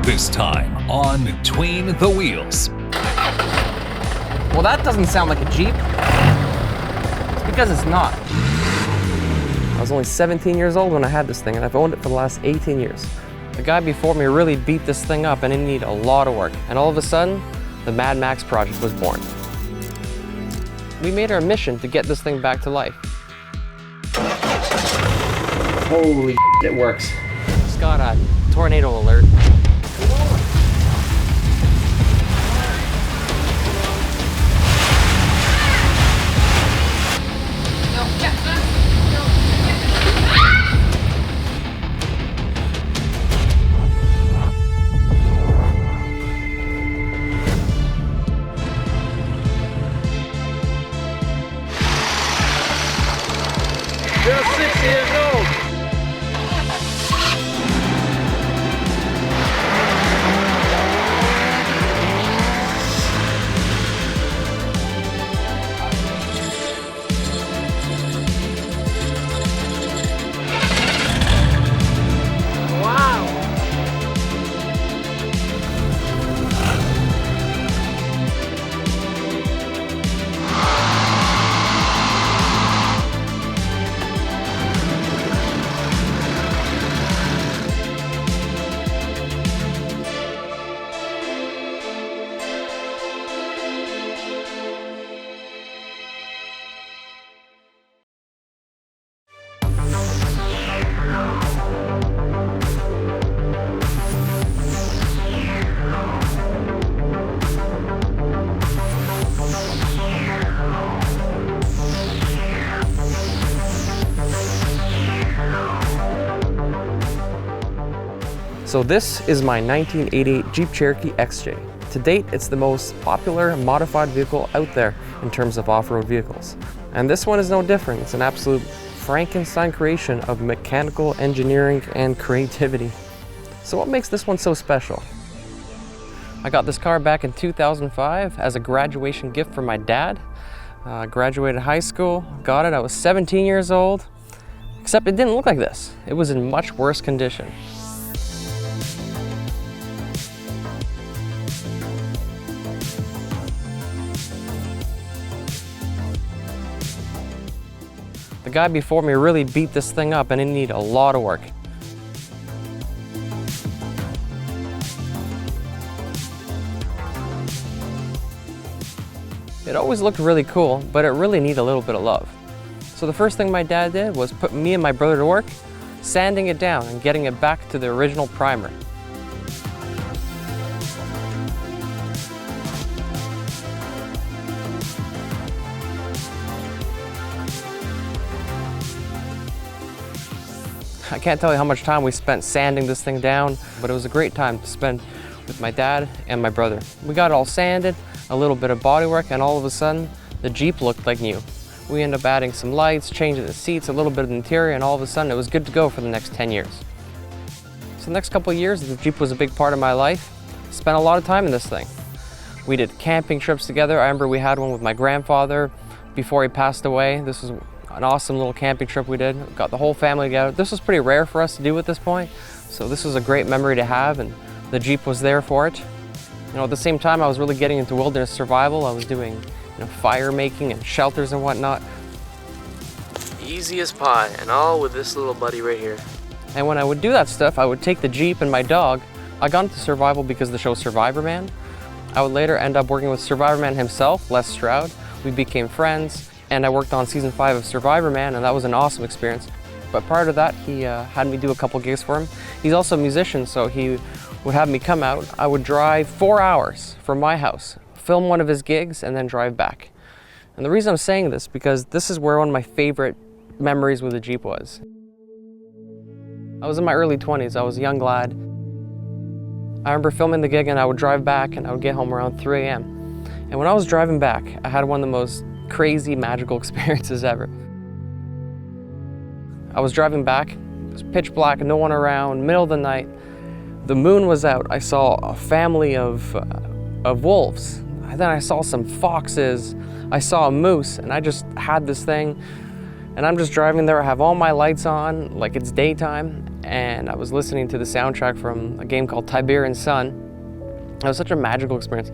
This time on Between the Wheels. Well, that doesn't sound like a Jeep. It's because it's not. I was only 17 years old when I had this thing, and I've owned it for the last 18 years. The guy before me really beat this thing up, and it needed a lot of work. And all of a sudden, the Mad Max project was born. We made our mission to get this thing back to life. Holy it works. Just got a tornado alert. Just 6 years old. So this is my 1988 Jeep Cherokee XJ. To date, it's the most popular modified vehicle out there in terms of off-road vehicles. And this one is no different. It's an absolute Frankenstein creation of mechanical engineering and creativity. So what makes this one so special? I got this car back in 2005 as a graduation gift from my dad. Graduated high school, got it, I was 17 years old, except it didn't look like this. It was in much worse condition. The guy before me really beat this thing up, and it needed a lot of work. It always looked really cool, but it really needed a little bit of love. So the first thing my dad did was put me and my brother to work, sanding it down and getting it back to the original primer. I can't tell you how much time we spent sanding this thing down, but it was a great time to spend with my dad and my brother. We got it all sanded, a little bit of bodywork, and all of a sudden, the Jeep looked like new. We ended up adding some lights, changing the seats, a little bit of the interior, and all of a sudden, it was good to go for the next 10 years. So the next couple of years, the Jeep was a big part of my life. Spent a lot of time in this thing. We did camping trips together. I remember we had one with my grandfather before he passed away. This was an awesome little camping trip we did. Got the whole family together. This was pretty rare for us to do at this point, so this was a great memory to have, and the Jeep was there for it. You know, at the same time, I was really getting into wilderness survival. I was doing, fire making and shelters and whatnot. Easy as pie, and all with this little buddy right here. And when I would do that stuff, I would take the Jeep and my dog. I got into survival because of the show Survivorman. I would later end up working with Survivorman himself, Les Stroud. We became friends. And I worked on season 5 of Survivorman, and that was an awesome experience. But prior to that, he had me do a couple gigs for him. He's also a musician, so he would have me come out. I would drive 4 hours from my house, film one of his gigs, and then drive back. And the reason I'm saying this, because this is where one of my favorite memories with the Jeep was. I was in my early 20s, I was a young lad. I remember filming the gig, and I would drive back, and I would get home around 3 a.m. And when I was driving back, I had one of the most crazy, magical experiences ever. I was driving back, it was pitch black, no one around, middle of the night. The moon was out. I saw a family of wolves. And then I saw some foxes. I saw a moose, and I just had this thing. And I'm just driving there, I have all my lights on, like it's daytime. and I was listening to the soundtrack from a game called Tiberian Sun. It was such a magical experience.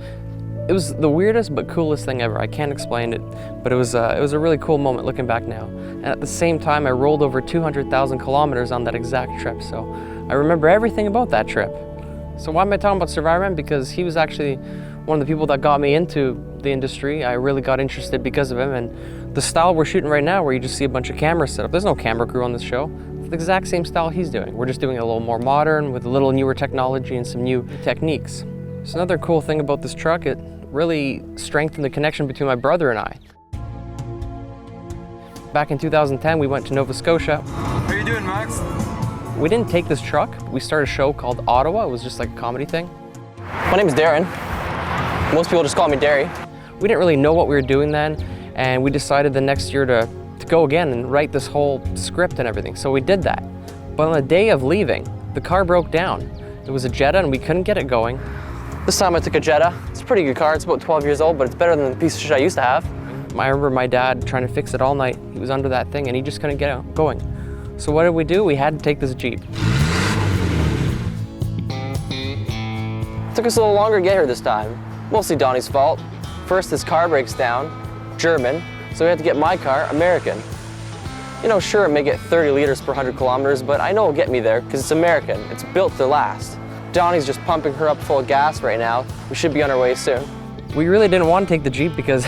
It was the weirdest but coolest thing ever. I can't explain it, but it was a really cool moment looking back now. And at the same time, I rolled over 200,000 kilometers on that exact trip, so I remember everything about that trip. So why am I talking about Survivorman? Because he was actually one of the people that got me into the industry. I really got interested because of him, and the style we're shooting right now, where you just see a bunch of cameras set up. There's no camera crew on this show. It's the exact same style he's doing. We're just doing it a little more modern with a little newer technology and some new techniques. So another cool thing about this truck, it really strengthened the connection between my brother and I. Back in 2010, we went to Nova Scotia. How are you doing, Max? We didn't take this truck. We started a show called Ottawa. It was just like a comedy thing. My name is Darren. Most people just call me Derry. We didn't really know what we were doing then, and we decided the next year to go again and write this whole script and everything. So we did that. But on the day of leaving, the car broke down. It was a Jetta and we couldn't get it going. This time I took a Jetta. It's a pretty good car. It's about 12 years old, but it's better than the piece of shit I used to have. I remember my dad trying to fix it all night. He was under that thing and he just couldn't get it going. So what did we do? We had to take this Jeep. It took us a little longer to get here this time. Mostly Donnie's fault. First, his car breaks down, German, so we had to get my car, American. You know, sure, it may get 30 liters per 100 kilometers, but I know it'll get me there because it's American. It's built to last. Donnie's just pumping her up full of gas right now. We should be on our way soon. We really didn't want to take the Jeep because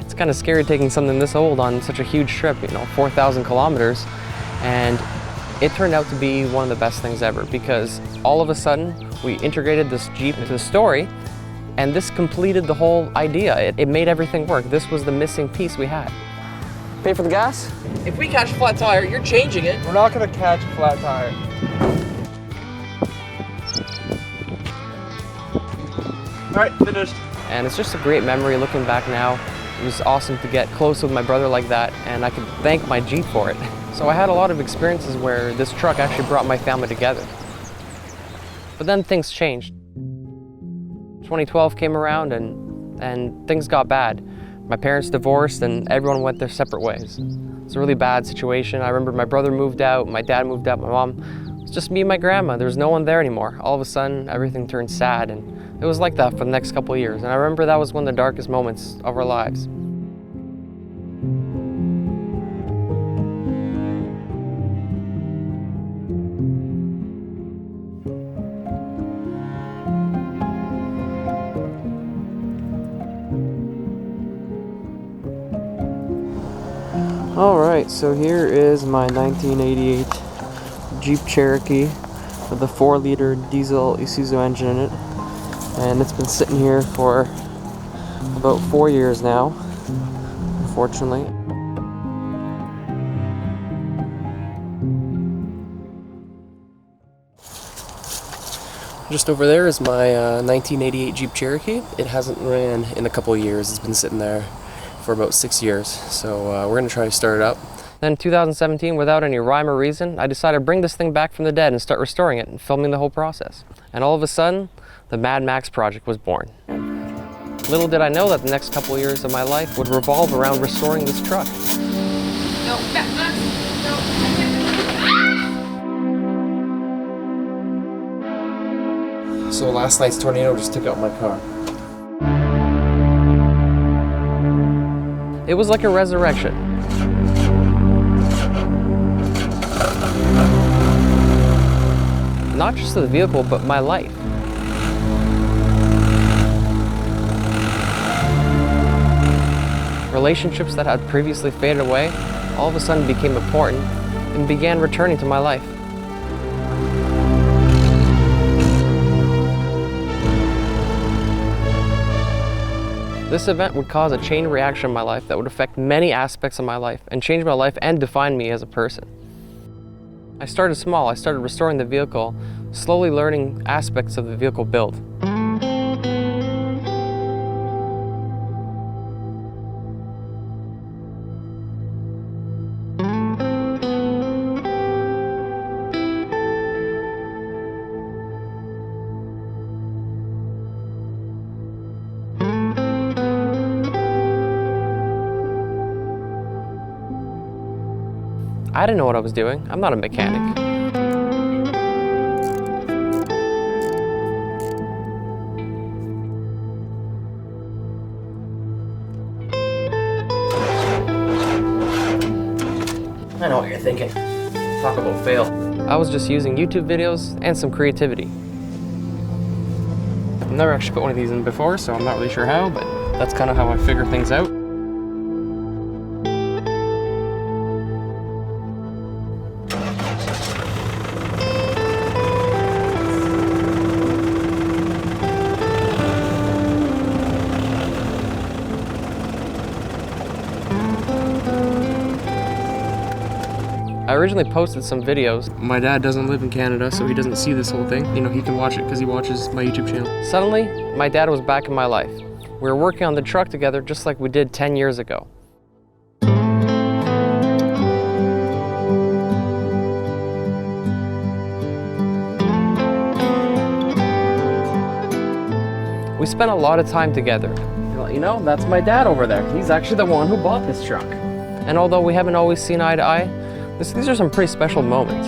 it's kind of scary taking something this old on such a huge trip, 4,000 kilometers. And it turned out to be one of the best things ever because all of a sudden we integrated this Jeep into the story, and this completed the whole idea. It made everything work. This was the missing piece we had. Pay for the gas? If we catch a flat tire, you're changing it. We're not gonna catch a flat tire. All right, finished. And it's just a great memory looking back now. It was awesome to get close with my brother like that, and I could thank my Jeep for it. So I had a lot of experiences where this truck actually brought my family together. But then things changed. 2012 came around and things got bad. My parents divorced and everyone went their separate ways. It's a really bad situation. I remember my brother moved out, my dad moved out, my mom. It was just me and my grandma. There was no one there anymore. All of a sudden, everything turned sad, and it was like that for the next couple of years. And I remember that was one of the darkest moments of our lives. Alright, so here is my 1988 Jeep Cherokee with a 4-liter Diesel Isuzu engine in it. And it's been sitting here for about 4 years now, unfortunately. Just over there is my 1988 Jeep Cherokee. It hasn't ran in a couple of years. It's been sitting there for about 6 years, so we're gonna try to start it up. Then in 2017, without any rhyme or reason, I decided to bring this thing back from the dead and start restoring it and filming the whole process. And all of a sudden, the Mad Max project was born. Little did I know that the next couple of years of my life would revolve around restoring this truck. No, Max, no. So last night's tornado just took out my car. It was like a resurrection. Not just of the vehicle, but my life. Relationships that had previously faded away all of a sudden became important and began returning to my life. This event would cause a chain reaction in my life that would affect many aspects of my life and change my life and define me as a person. I started small. I started restoring the vehicle, slowly learning aspects of the vehicle build. I didn't know what I was doing. I'm not a mechanic. thinking? Talk about fail. I was just using YouTube videos and some creativity. I've never actually put one of these in before, so I'm not really sure how, but that's kind of how I figure things out. I originally posted some videos. My dad doesn't live in Canada, so he doesn't see this whole thing. You know, he can watch it because he watches my YouTube channel. Suddenly, my dad was back in my life. We were working on the truck together just like we did 10 years ago. We spent a lot of time together. You know, that's my dad over there. He's actually the one who bought this truck. And although we haven't always seen eye to eye, these are some pretty special moments.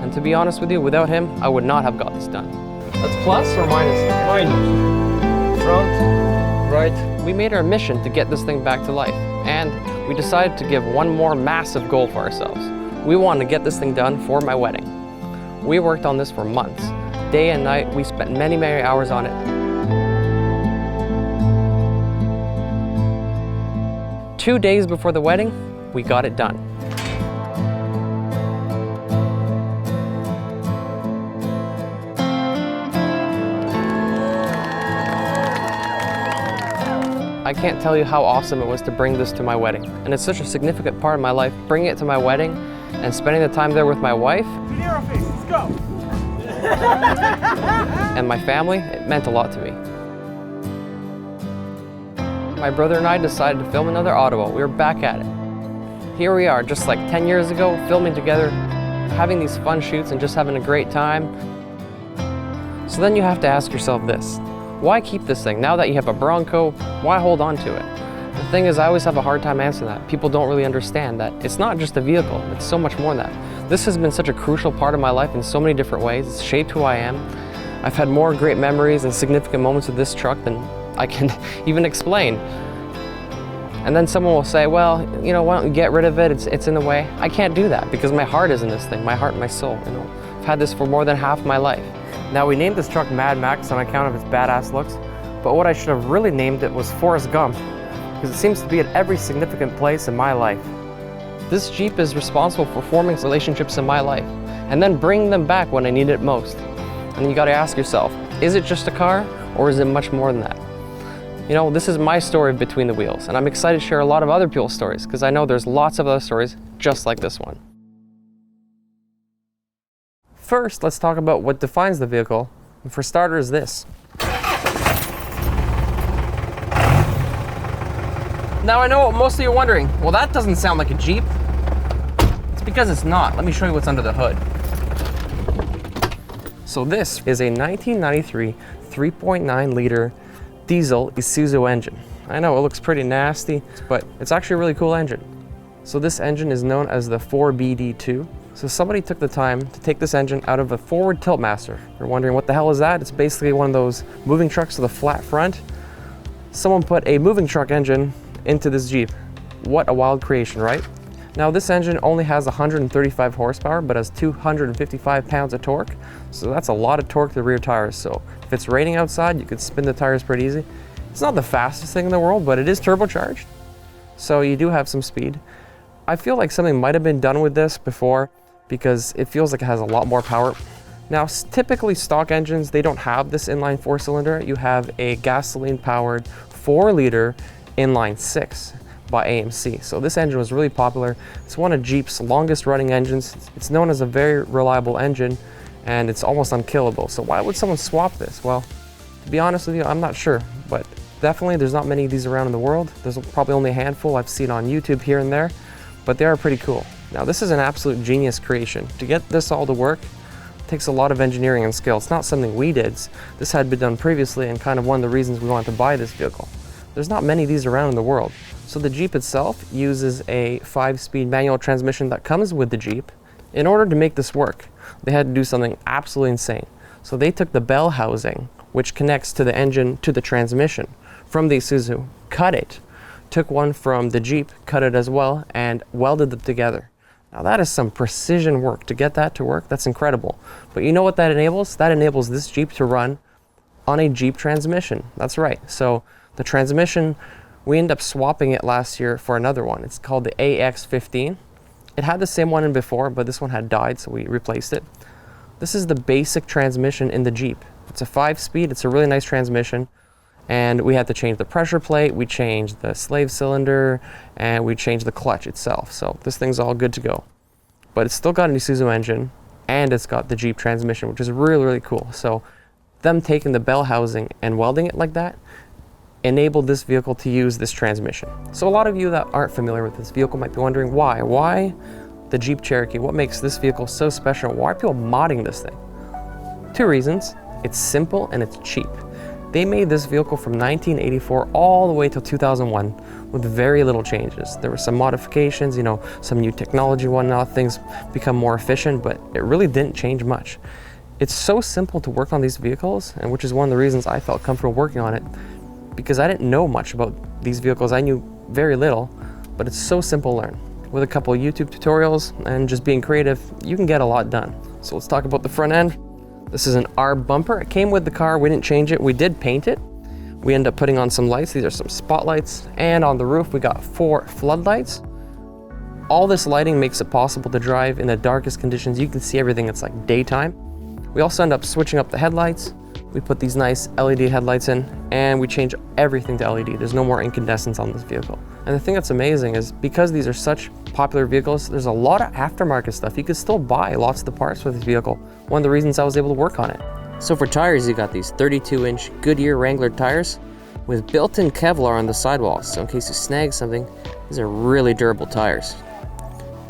And to be honest with you, without him, I would not have got this done. That's plus or minus? Minus. Front, right. We made our mission to get this thing back to life, and we decided to give one more massive goal for ourselves. We wanted to get this thing done for my wedding. We worked on this for months. Day and night, we spent many, many hours on it. 2 days before the wedding, we got it done. I can't tell you how awesome it was to bring this to my wedding. And it's such a significant part of my life, bringing it to my wedding and spending the time there with my wife. Let's go. And my family, it meant a lot to me. My brother and I decided to film another auto. We were back at it. Here we are, just like 10 years ago, filming together, having these fun shoots and just having a great time. So then you have to ask yourself this: why keep this thing? Now that you have a Bronco, why hold on to it? The thing is, I always have a hard time answering that. People don't really understand that it's not just a vehicle, it's so much more than that. This has been such a crucial part of my life in so many different ways. It's shaped who I am. I've had more great memories and significant moments with this truck than I can even explain. And then someone will say, well, you know, why don't you get rid of it? It's in the way. I can't do that because my heart is in this thing, my heart and my soul. You know, I've had this for more than half my life. Now, we named this truck Mad Max on account of its badass looks, but what I should have really named it was Forrest Gump, because it seems to be at every significant place in my life. This Jeep is responsible for forming relationships in my life, and then bringing them back when I need it most. And you gotta ask yourself, is it just a car, or is it much more than that? You know, this is my story of Between the Wheels, and I'm excited to share a lot of other people's stories, because I know there's lots of other stories just like this one. First, let's talk about what defines the vehicle. And for starters, this. Now I know what most of you are wondering, well, that doesn't sound like a Jeep. It's because it's not. Let me show you what's under the hood. So this is a 1993 3.9 liter Diesel Isuzu engine. I know it looks pretty nasty, but it's actually a really cool engine. So this engine is known as the 4BD2. So somebody took the time to take this engine out of a forward tiltmaster. You're wondering what the hell is that? It's basically one of those moving trucks with a flat front. Someone put a moving truck engine into this Jeep. What a wild creation, right? Now this engine only has 135 horsepower, but has 255 pounds of torque. So that's a lot of torque to the rear tires. So if it's raining outside, you could spin the tires pretty easy. It's not the fastest thing in the world, but it is turbocharged. So you do have some speed. I feel like something might have been done with this before because it feels like it has a lot more power. Now, typically stock engines, they don't have this inline 4-cylinder. You have a gasoline powered 4-liter inline 6 by AMC. So this engine was really popular. It's one of Jeep's longest running engines. It's known as a very reliable engine, and it's almost unkillable. So why would someone swap this? Well, to be honest with you, I'm not sure, but definitely there's not many of these around in the world. There's probably only a handful I've seen on YouTube here and there, but they are pretty cool. Now this is an absolute genius creation. To get this all to work, it takes a lot of engineering and skill. It's not something we did. This had been done previously and kind of one of the reasons we wanted to buy this vehicle. There's not many of these around in the world. So the Jeep itself uses a 5-speed manual transmission that comes with the Jeep. In order to make this work, they had to do something absolutely insane. So they took the bell housing, which connects to the engine to the transmission from the Isuzu, cut it, took one from the Jeep, cut it as well, and welded them together. Now that is some precision work. To get that to work, that's incredible. But you know what that enables? That enables this Jeep to run on a Jeep transmission. That's right. So the transmission, we ended up swapping it last year for another one. It's called the Ax15. It had the same one in before, but this one had died, so we replaced it. This is the basic transmission in the Jeep. It's a 5-speed, it's a really nice transmission. And we had to change the pressure plate, we changed the slave cylinder, and we changed the clutch itself. So this thing's all good to go. But it's still got an Isuzu engine, and it's got the Jeep transmission, which is really, really cool. So them taking the bell housing and welding it like that enabled this vehicle to use this transmission. So a lot of you that aren't familiar with this vehicle might be wondering why? Why the Jeep Cherokee? What makes this vehicle so special? Why are people modding this thing? 2 reasons. It's simple and it's cheap. They made this vehicle from 1984 all the way till 2001 with very little changes. There were some modifications, you know, some new technology and whatnot, things become more efficient, but it really didn't change much. It's so simple to work on these vehicles, and which is one of the reasons I felt comfortable working on it, because I didn't know much about these vehicles. I knew very little, but it's so simple to learn. With a couple of YouTube tutorials and just being creative, you can get a lot done. So let's talk about the front end. This is an R bumper. It came with the car. We didn't change it. We did paint it. We ended up putting on some lights. These are some spotlights. And on the roof, we got 4 floodlights. All this lighting makes it possible to drive in the darkest conditions. You can see everything. It's like daytime. We also end up switching up the headlights. We put these nice LED headlights in, and we change everything to LED. There's no more incandescence on this vehicle. And the thing that's amazing is because these are such popular vehicles, there's a lot of aftermarket stuff. You could still buy lots of the parts for this vehicle. One of the reasons I was able to work on it. So for tires, you got these 32-inch Goodyear Wrangler tires with built-in Kevlar on the sidewalls. So in case you snag something, these are really durable tires.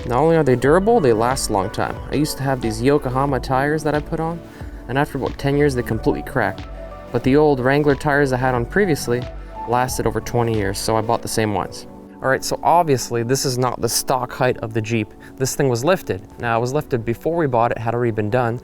Not only are they durable, they last a long time. I used to have these Yokohama tires that I put on, and after about 10 years, they completely cracked. But the old Wrangler tires I had on previously lasted over 20 years, so I bought the same ones. All right, so obviously this is not the stock height of the Jeep. This thing was lifted. Now, it was lifted before we bought it, had already been done.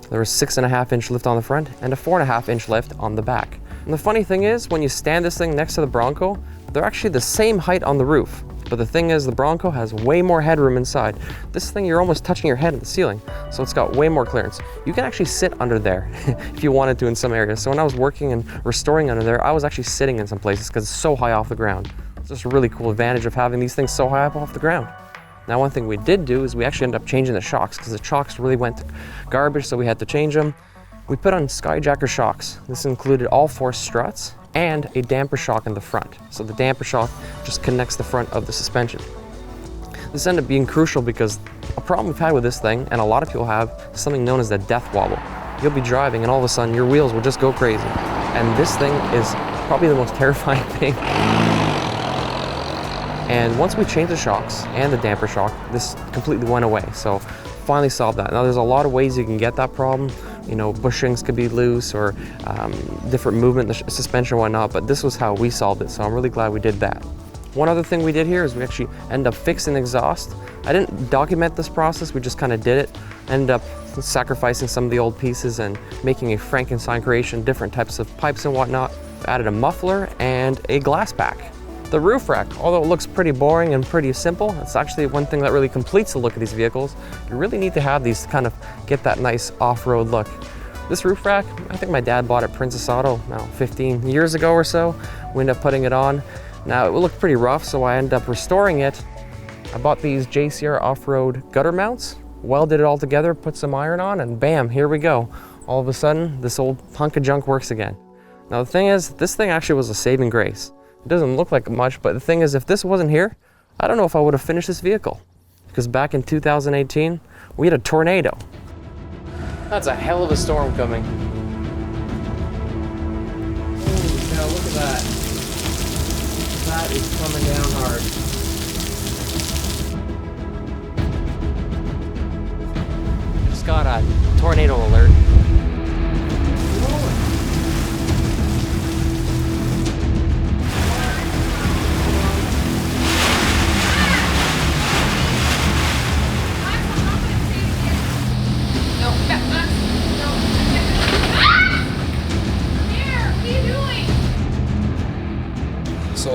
There was 6.5-inch lift on the front and a 4.5-inch lift on the back. And the funny thing is, when you stand this thing next to the Bronco, they're actually the same height on the roof. But the thing is, the Bronco has way more headroom inside. This thing, you're almost touching your head at the ceiling, so it's got way more clearance. You can actually sit under there if you wanted to in some areas. So when I was working and restoring under there, I was actually sitting in some places because it's so high off the ground. It's just a really cool advantage of having these things so high up off the ground. Now, one thing we did do is we actually ended up changing the shocks because the shocks really went to garbage, so we had to change them. We put on Skyjacker shocks. This included all 4 struts and a damper shock in the front. So the damper shock just connects the front of the suspension. This ended up being crucial because a problem we've had with this thing, and a lot of people have, is something known as the death wobble. You'll be driving and all of a sudden your wheels will just go crazy. And this thing is probably the most terrifying thing. And once we changed the shocks and the damper shock, this completely went away. So finally solved that. Now there's a lot of ways you can get that problem. You know, bushings could be loose or different movement in the suspension and whatnot, but this was how we solved it. So I'm really glad we did that. One other thing we did here is we actually ended up fixing the exhaust. I didn't document this process, we just kind of did it. Ended up sacrificing some of the old pieces and making a Frankenstein creation, different types of pipes and whatnot. Added a muffler and a glass back. The roof rack, although it looks pretty boring and pretty simple, it's actually one thing that really completes the look of these vehicles. You really need to have these to kind of get that nice off-road look. This roof rack, I think my dad bought it at Princess Auto, 15 years ago or so. We ended up putting it on. Now, it looked pretty rough, so I ended up restoring it. I bought these JCR off-road gutter mounts, welded it all together, put some iron on, and bam, here we go. All of a sudden, this old hunk of junk works again. Now, the thing is, this thing actually was a saving grace. It doesn't look like much, but the thing is, if this wasn't here, I don't know if I would have finished this vehicle. Because back in 2018, we had a tornado. That's a hell of a storm coming. Holy cow, look at that. That is coming down hard. Just got a tornado alert.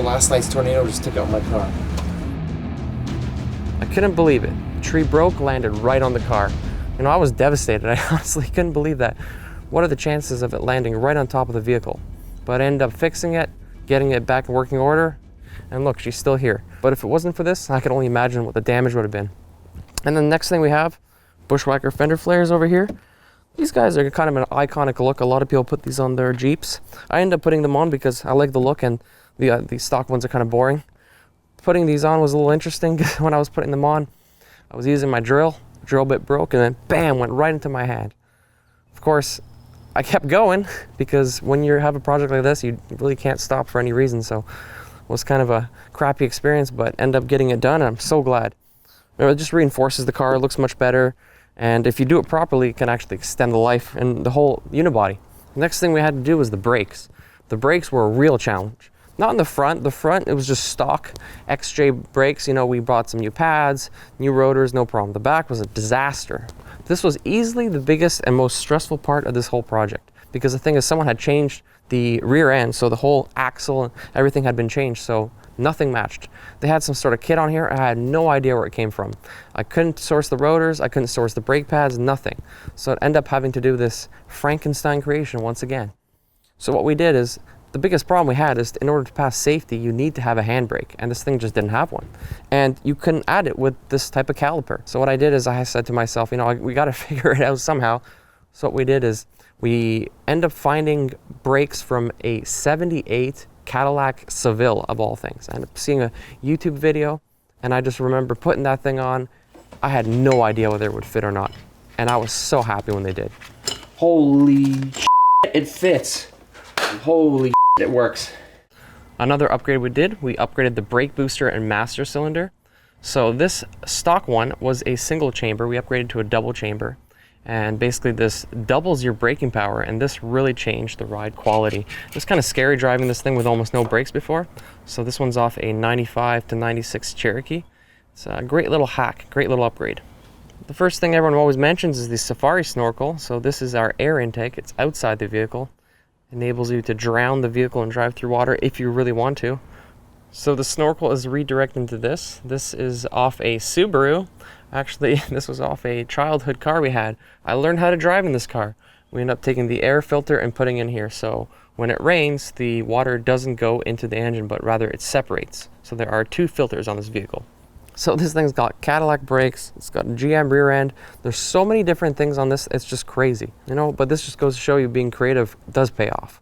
last night's tornado just took out my car. I couldn't believe it. The tree broke, landed right on the car. You know, I was devastated. I honestly couldn't believe that. What are the chances of it landing right on top of the vehicle? But I ended up fixing it, getting it back in working order, and look, she's still here. But if it wasn't for this, I could only imagine what the damage would have been. And then the next thing we have, Bushwhacker fender flares over here. These guys are kind of an iconic look. A lot of people put these on their Jeeps. I end up putting them on because I like the look, and the stock ones are kind of boring. Putting these on was a little interesting. When I was putting them on, I was using my drill bit broke, and then bam, went right into my hand. Of course, I kept going because when you have a project like this, you really can't stop for any reason. So it was kind of a crappy experience, but end up getting it done, and I'm so glad. It just reinforces the car, it looks much better, and if you do it properly, it can actually extend the life and the whole unibody. The next thing we had to do was the brakes. The brakes were a real challenge. Not in the front. The front, it was just stock XJ brakes. You know, we bought some new pads, new rotors, no problem. The back was a disaster. This was easily the biggest and most stressful part of this whole project, because the thing is, someone had changed the rear end, so the whole axle and everything had been changed, so nothing matched. They had some sort of kit on here. I had no idea where it came from. I couldn't source the rotors, I couldn't source the brake pads, nothing. So I'd end up having to do this Frankenstein creation once again. So what we did is, the biggest problem we had is, in order to pass safety, you need to have a handbrake, and this thing just didn't have one. And you couldn't add it with this type of caliper. So what I did is, I said to myself, you know, we got to figure it out somehow. So what we did is, we end up finding brakes from a 78 Cadillac Seville, of all things. I ended up seeing a YouTube video, and I just remember putting that thing on. I had no idea whether it would fit or not, and I was so happy when they did. Holy shit, it fits. Holy shit, it works. Another upgrade we did, we upgraded the brake booster and master cylinder. So this stock one was a single chamber. We upgraded to a double chamber. And basically this doubles your braking power, and this really changed the ride quality. It was kind of scary driving this thing with almost no brakes before. So this one's off a 95 to 96 Cherokee. It's a great little hack, great little upgrade. The first thing everyone always mentions is the Safari snorkel. So this is our air intake. It's outside the vehicle. Enables you to drown the vehicle and drive through water if you really want to. So the snorkel is redirected into this. This is off a Subaru. Actually, this was off a childhood car we had. I learned how to drive in this car. We ended up taking the air filter and putting in here. So when it rains, the water doesn't go into the engine, but rather it separates. So there are two filters on this vehicle. So this thing's got Cadillac brakes, it's got a GM rear end. There's so many different things on this, it's just crazy, you know, but this just goes to show you being creative does pay off.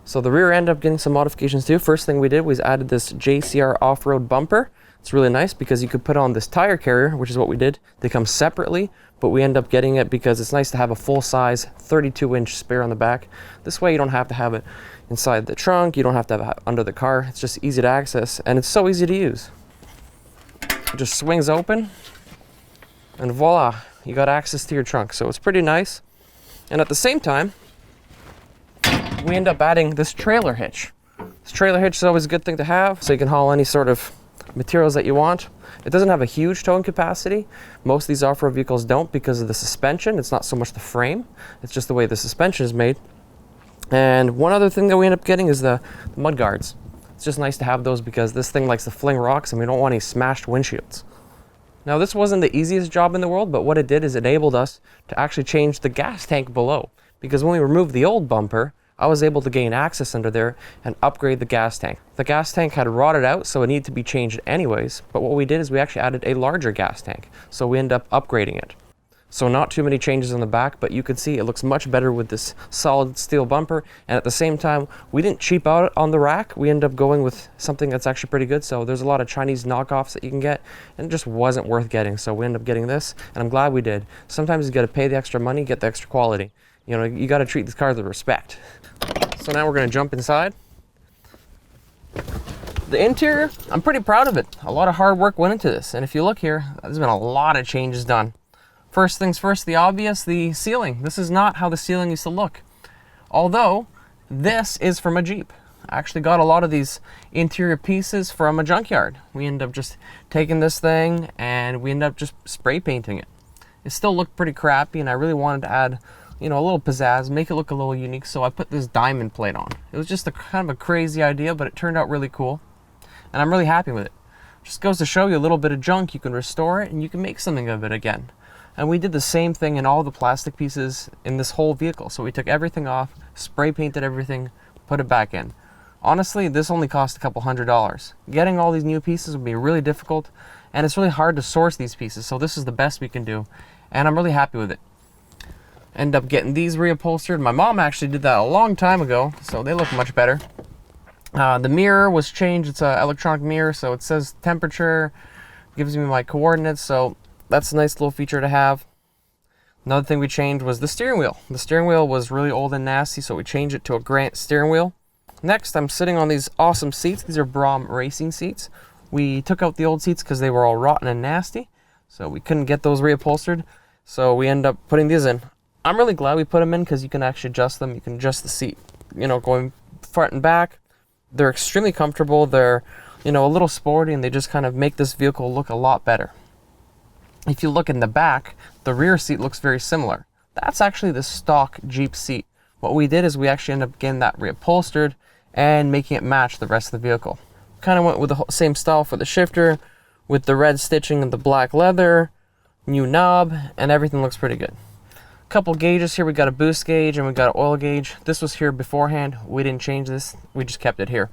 So the rear ended up getting some modifications too. First thing we did was added this JCR off-road bumper. It's really nice because you could put on this tire carrier, which is what we did. They come separately, but we end up getting it because it's nice to have a full-size 32-inch spare on the back. This way you don't have to have it inside the trunk, you don't have to have it under the car. It's just easy to access, and it's so easy to use. It just swings open, and voila, you got access to your trunk. So it's pretty nice. And at the same time, we end up adding this trailer hitch. This trailer hitch is always a good thing to have, so you can haul any sort of materials that you want. It doesn't have a huge towing capacity. Most of these off-road vehicles don't because of the suspension. It's not so much the frame, it's just the way the suspension is made. And one other thing that we end up getting is the mud guards. It's just nice to have those because this thing likes to fling rocks and we don't want any smashed windshields. Now this wasn't the easiest job in the world, but what it did is it enabled us to actually change the gas tank below. Because when we removed the old bumper, I was able to gain access under there and upgrade the gas tank. The gas tank had rotted out, so it needed to be changed anyways, but what we did is we actually added a larger gas tank, so we ended up upgrading it. So not too many changes on the back, but you can see it looks much better with this solid steel bumper, and at the same time, we didn't cheap out on the rack. We ended up going with something that's actually pretty good, so there's a lot of Chinese knockoffs that you can get, and it just wasn't worth getting, so we ended up getting this, and I'm glad we did. Sometimes you gotta pay the extra money, get the extra quality. You know, you gotta treat these cars with respect. So now we're gonna jump inside. The interior, I'm pretty proud of it. A lot of hard work went into this, and if you look here, there's been a lot of changes done. First things first, the obvious, the ceiling. This is not how the ceiling used to look. Although, this is from a Jeep. I actually got a lot of these interior pieces from a junkyard. We ended up just taking this thing and we ended up just spray painting it. It still looked pretty crappy, and I really wanted to add you know, a little pizzazz, make it look a little unique. So I put this diamond plate on. It was just a kind of a crazy idea, but it turned out really cool. And I'm really happy with it. Just goes to show you a little bit of junk, you can restore it and you can make something of it again. And we did the same thing in all the plastic pieces in this whole vehicle. So we took everything off, spray painted everything, put it back in. Honestly, this only cost a couple $100. Getting all these new pieces would be really difficult, and it's really hard to source these pieces. So this is the best we can do, and I'm really happy with it. End up getting these reupholstered. My mom actually did that a long time ago, so they look much better. The mirror was changed. It's an electronic mirror, so it says temperature, gives me my coordinates, so that's a nice little feature to have. Another thing we changed was the steering wheel. The steering wheel was really old and nasty, so we changed it to a Grant steering wheel. Next, I'm sitting on these awesome seats. These are Braun racing seats. We took out the old seats because they were all rotten and nasty, so we couldn't get those reupholstered, so we ended up putting these in. I'm really glad we put them in because you can actually adjust them. You can adjust the seat, you know, going front and back. They're extremely comfortable. They're, you know, a little sporty, and they just kind of make this vehicle look a lot better. If you look in the back, the rear seat looks very similar. That's actually the stock Jeep seat. What we did is we actually ended up getting that reupholstered and making it match the rest of the vehicle. Kind of went with the same style for the shifter, with the red stitching and the black leather, new knob, and everything looks pretty good. Couple gauges here. We got a boost gauge and we got an oil gauge. This was here beforehand. We didn't change this. We just kept it here.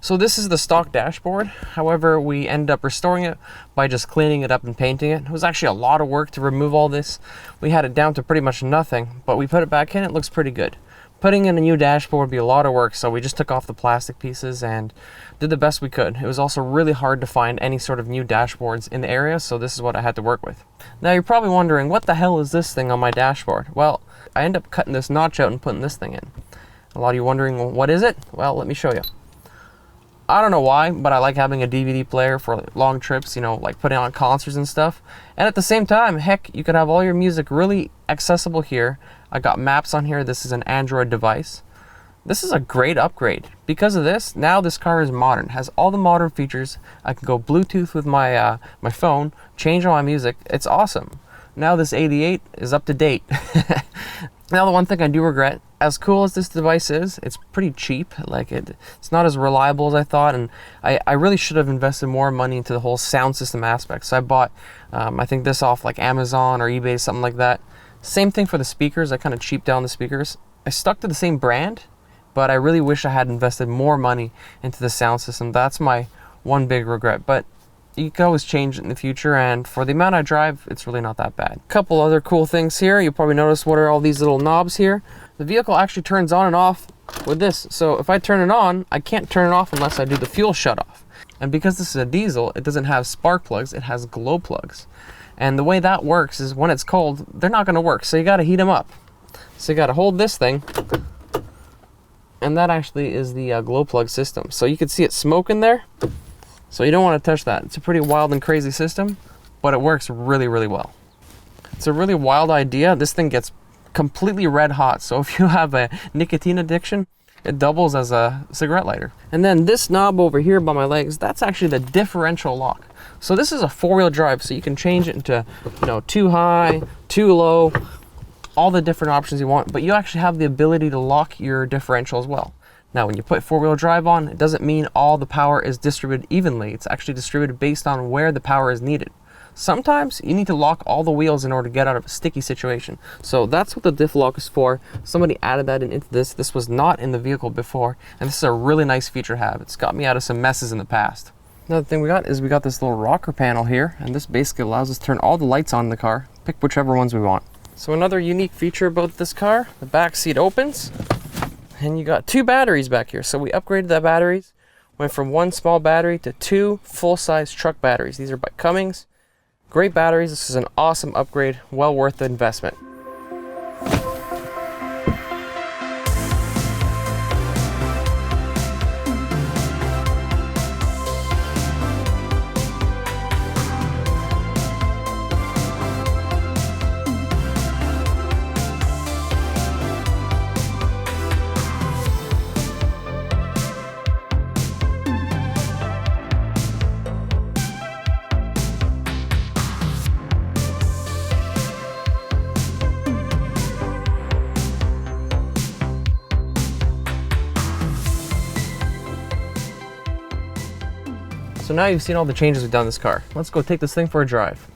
So this is the stock dashboard. However, we ended up restoring it by just cleaning it up and painting it. It was actually a lot of work to remove all this. We had it down to pretty much nothing, but we put it back in. It looks pretty good. Putting in a new dashboard would be a lot of work, so we just took off the plastic pieces and did the best we could. It was also really hard to find any sort of new dashboards in the area, so this is what I had to work with. Now you're probably wondering, what the hell is this thing on my dashboard? Well, I ended up cutting this notch out and putting this thing in. A lot of you wondering, what is it? Well, let me show you. I don't know why, but I like having a DVD player for long trips, you know, like putting on concerts and stuff. And at the same time, heck, you could have all your music really accessible here. I got maps on here. This is an Android device. This is a great upgrade. Because of this, now this car is modern, has all the modern features. I can go Bluetooth with my my phone, change all my music. It's awesome. Now this 88 is up to date. Now the one thing I do regret, as cool as this device is, it's pretty cheap. Like it's not as reliable as I thought, and I really should have invested more money into the whole sound system aspect. So I bought, I think this off like Amazon or eBay, something like that. Same thing for the speakers. I kind of cheaped down the speakers. I stuck to the same brand, but I really wish I had invested more money into the sound system. That's my one big regret. But you can always change it in the future, and for the amount I drive, it's really not that bad. Couple other cool things here. You'll probably notice what are all these little knobs here. The vehicle actually turns on and off with this. So if I turn it on, I can't turn it off unless I do the fuel shut off. And because this is a diesel, it doesn't have spark plugs, it has glow plugs. And the way that works is when it's cold, they're not gonna work. So you gotta heat them up. So you gotta hold this thing, and that actually is the glow plug system. So you can see it smoking there. So you don't want to touch that. It's a pretty wild and crazy system, but it works really, really well. It's a really wild idea. This thing gets completely red hot. So if you have a nicotine addiction, it doubles as a cigarette lighter. And then this knob over here by my legs, that's actually the differential lock. So this is a four-wheel drive, so you can change it into, you know, too high, too low, all the different options you want, but you actually have the ability to lock your differential as well. Now, when you put four-wheel drive on, it doesn't mean all the power is distributed evenly. It's actually distributed based on where the power is needed. Sometimes you need to lock all the wheels in order to get out of a sticky situation. So that's what the diff lock is for. Somebody added that into this. This was not in the vehicle before, and this is a really nice feature to have. It's got me out of some messes in the past. Another thing we got this little rocker panel here, and this basically allows us to turn all the lights on in the car, pick whichever ones we want. So another unique feature about this car, the back seat opens, and you got two batteries back here. So we upgraded the batteries, went from one small battery to two full-size truck batteries. These are by Cummins. Great batteries. This is an awesome upgrade, well worth the investment. So now you've seen all the changes we've done in this car. Let's go take this thing for a drive.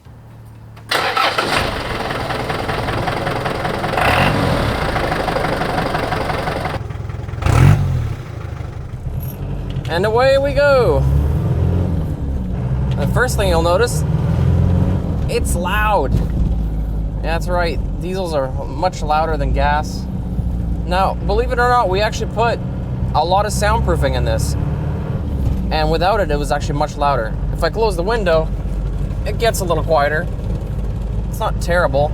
And away we go. The first thing you'll notice, it's loud. Yeah, that's right. Diesels are much louder than gas. Now, believe it or not, we actually put a lot of soundproofing in this. And without it, it was actually much louder. If I close the window, it gets a little quieter. It's not terrible,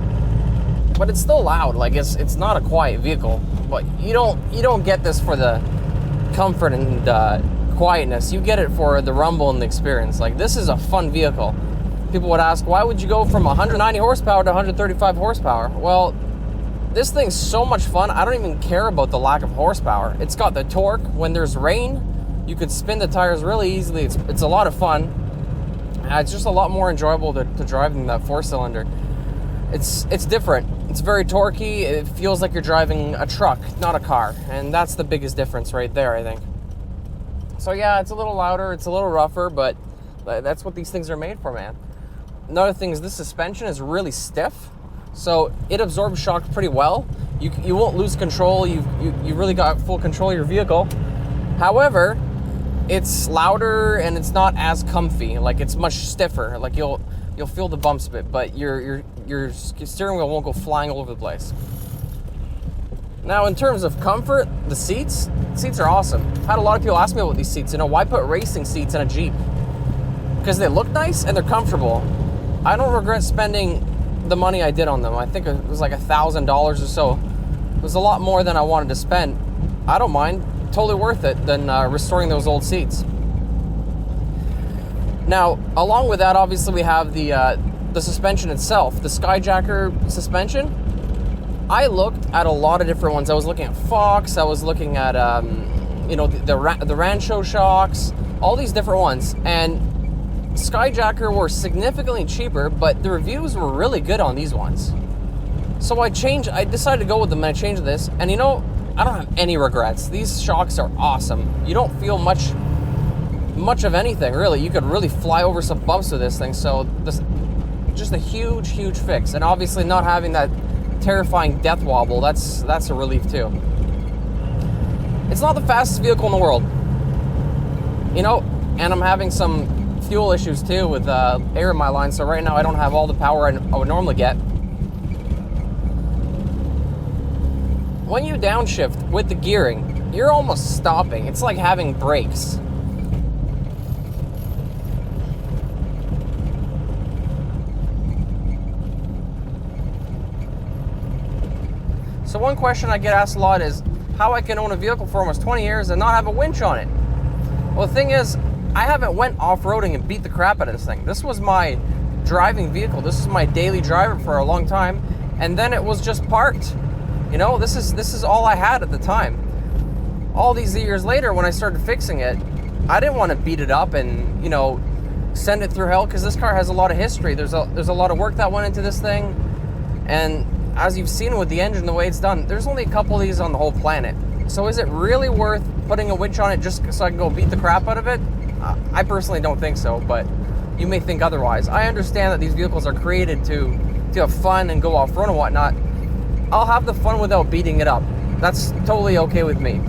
but it's still loud. Like it's not a quiet vehicle. But you don't get this for the comfort and quietness. You get it for the rumble and the experience. Like, this is a fun vehicle. People would ask, why would you go from 190 horsepower to 135 horsepower? Well, this thing's so much fun. I don't even care about the lack of horsepower. It's got the torque. When there's rain, you could spin the tires really easily. It's a lot of fun. It's just a lot more enjoyable to drive than that 4-cylinder. It's different. It's very torquey. It feels like you're driving a truck, not a car. And that's the biggest difference right there, I think. So yeah, it's a little louder, it's a little rougher, but that's what these things are made for, man. Another thing is this suspension is really stiff, so it absorbs shock pretty well. You won't lose control. You really got full control of your vehicle. However, it's louder and it's not as comfy. Like, it's much stiffer. Like, you'll feel the bumps a bit, but your steering wheel won't go flying all over the place. Now, in terms of comfort, the seats are awesome. I've had a lot of people ask me about these seats. Why put racing seats in a Jeep? Because they look nice and they're comfortable. I don't regret spending the money I did on them. I think it was like $1,000 or so. It was a lot more than I wanted to spend. I don't mind. Totally worth it than restoring those old seats. Now, along with that, obviously we have the suspension itself, the Skyjacker suspension. I looked at a lot of different ones. I was looking at Fox. I was looking at the Rancho shocks, all these different ones, and Skyjacker were significantly cheaper, but the reviews were really good on these ones. So I decided to go with them, and I changed this, and I don't have any regrets. These shocks are awesome. You don't feel much of anything, really. You could really fly over some bumps with this thing, so this just a huge fix. And obviously not having that terrifying death wobble, that's a relief too. It's not the fastest vehicle in the world, and I'm having some fuel issues too with air in my line, so right now I don't have all the power I would normally get. When you downshift with the gearing, you're almost stopping. It's like having brakes. So one question I get asked a lot is how I can own a vehicle for almost 20 years and not have a winch on it. Well, the thing is, I haven't went off-roading and beat the crap out of this thing. This was my driving vehicle. This is my daily driver for a long time, and then it was just parked. This is all I had at the time. All these years later, when I started fixing it, I didn't want to beat it up and send it through hell, because this car has a lot of history. There's a lot of work that went into this thing, and as you've seen with the engine, the way it's done, there's only a couple of these on the whole planet. So is it really worth putting a winch on it just so I can go beat the crap out of it? I personally don't think so, but you may think otherwise. I understand that these vehicles are created to have fun and go off-road and whatnot. I'll have the fun without beating it up. That's totally okay with me.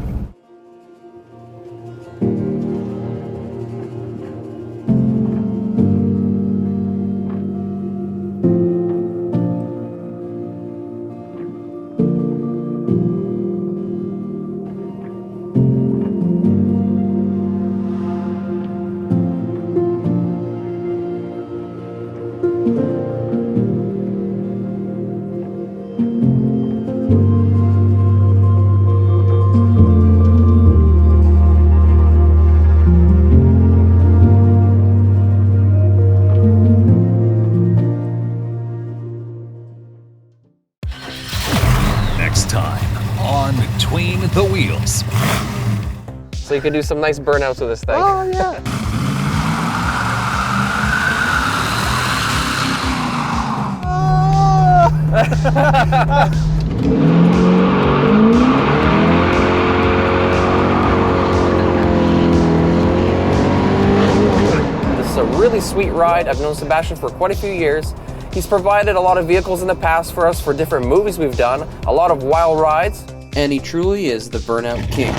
The wheels. So you could do some nice burnouts with this thing. Oh, yeah. really sweet ride. I've known Sebastian for quite a few years. He's provided a lot of vehicles in the past for us for different movies we've done, a lot of wild rides. And he truly is the burnout king.